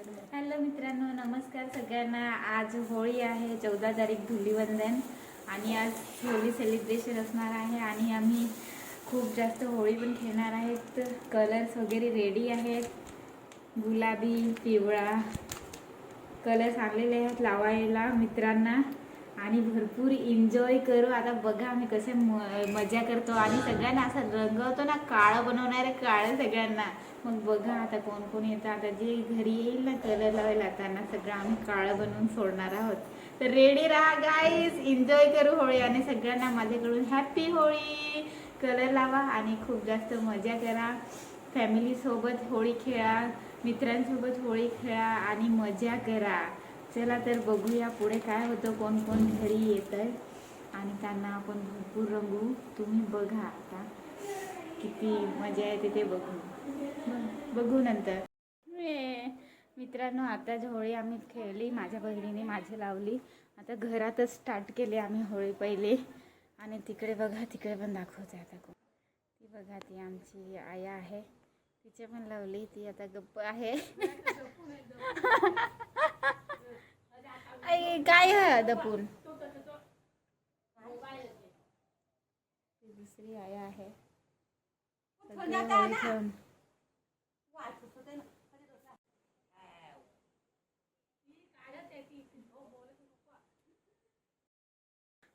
Hello मित्रांनो, नमस्कार सगळ्यांना। आज होळी आहे, 14 तारीख धुलीवंदन आणि आज होळी सेलिब्रेशन असणार आहे आणि आम्ही खूप जास्त होळी पण खेळणार आहेत। कलर्स वगैरे रेडी आहेत, गुलाबी पिवळा कलर्स आणलेले आहेत लावायला मित्रांना आणि भरपूर एन्जॉय करू। आता बघा आम्ही कसे मजा करतो आणि सगळ्यांना असं रंगवतो ना, काळं बनवणारे काळं सगळ्यांना। मग बघा आता कोण कोण येतं, आता जे घरी येईल ना कलर लावायला त्यांना सगळं आम्ही काळं बनवून सोडणार आहोत। तर रेडी राहा गाईज, एन्जॉय करू होळी आणि सगळ्यांना माझ्याकडून हॅपी होळी। कलर लावा आणि खूप जास्त मजा करा, फॅमिलीसोबत होळी खेळा, मित्रांसोबत होळी खेळा आणि मजा करा। चला तर बघूया पुढे काय होतं, कोण कोण घरी येतंय आणि त्यांना आपण भरपूर रंगू। तुम्ही बघा आता किती मजा येते ते बघू नंतर। मित्रांनो, आताच होळी आम्ही खेळली, माझ्या बहिणीने माझी लावली। आता घरातच स्टार्ट केली आम्ही होळी पहिले आणि तिकडे बघा, तिकडे पण दाखवते आता कोण। ती बघा, ती आमची आया आहे, तिचे पण लावली, ती आता गप्प आहे। काय आहे दपून, दुसरी आया आहे।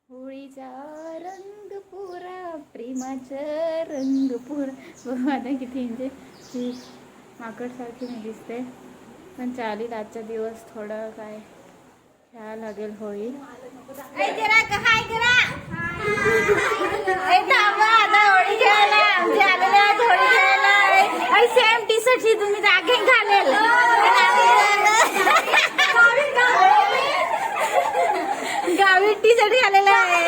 होळीचा रंग पुरा, प्रेमाचा रंग पुरा। बघू आता किती ती माकड सारखी मी दिसते, पण चालेल आजचा दिवस थोडं काय खेळायला लागेल होळी। सेम टी शर्ट तुम्ही दाखवेन घालेल, गावी टी शर्ट घालेला आहे।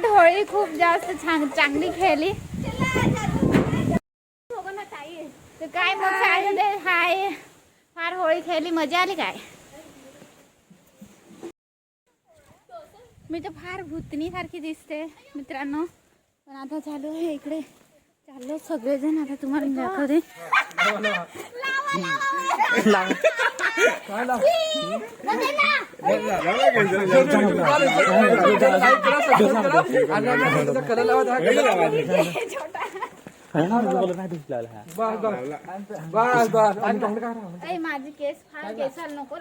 होळी खूप जास्त चांगली खेळली। तर काय मग हाय, फार होळी खेळली, मजा आली काय? मी तर फार भूतनी सारखी दिसते मित्रांनो, पण आता चालू आहे इकडे, चाललो सगळेजण। आता तुम्हाला दाखवते, माझी केस फार केसाल नको।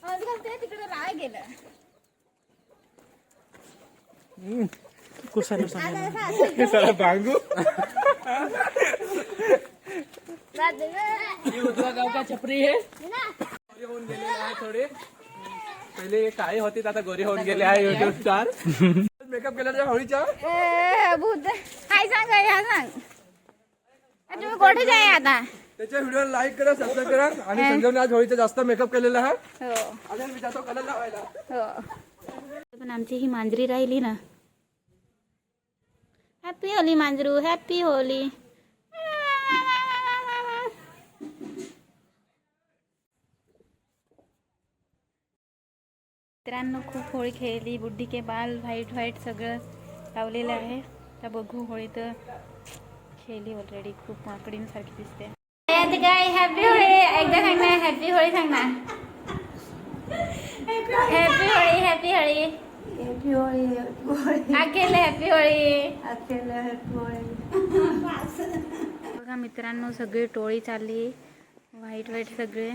तिकडे राय गेलं. गाव छपरी आहे होऊन गेलेले आहे थोडे. पहिले काळे होते आता गोरे होऊन गेले आहे युट्यूब स्टार. मेकअप केल्याच्या होळीच्या काय सांग ह्या सांग तुम्ही कुठे जाय आता. त्याच्या व्हिडिओ लाईक करा, सबस्क्राईब करा. आणि संजयने आज होळीचा जास्त मेकअप केलेला आहे. हो आता मी जातो कलर लावायला. हो पण आमची ही मांजरी राहिली ना. हॅपी होली मांजरू, हॅपी होली. मित्रांनो खूप होळी खेळली. बुड्डी के बाल व्हाईट व्हाईट सगळं लावलेलं आहे. तर बघू होळी तर खेळली ऑलरेडी. खूप माकडींसारखी दिसते. काय हॅपी होळी एकदा सांग ना. हॅपी होळी सांग ना. Happy Holi, happy Holi, happy Holi. अकेले हॅपी होळी, अकेले हॅपी होळी. बघा मित्रांनो सगळी टोळी चालली व्हाईट व्हाईट सगळे.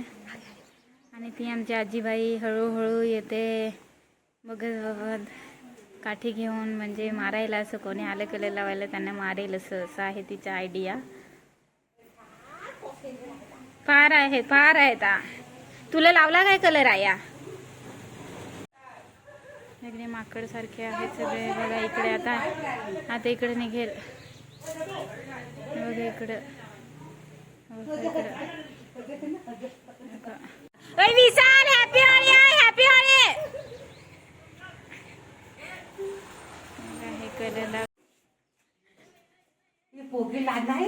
आणि ती आमची आजीबाई हळूहळू येते बघत बघत काठी घेऊन. म्हणजे मारायला असं कोणी आलं कलर लावायला त्यांना मारेल असं आहे तिचा आयडिया. फार आहेत. तुला लावला काय कलर आया. इकडे माकड सारखे आहेत सगळे. बघा इकडे आता इकडे निघेल. बघा इकडं विशाल हॅपी होळी आहे. हॅपी होळी. हे कलर पोगी लागणार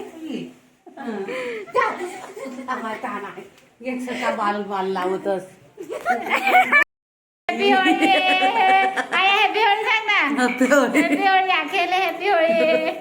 बाल बाल लावतस. हॅपी होळी. हॅपी होळी सांग ना. हॅपी होळी अखेले हॅपी होळी.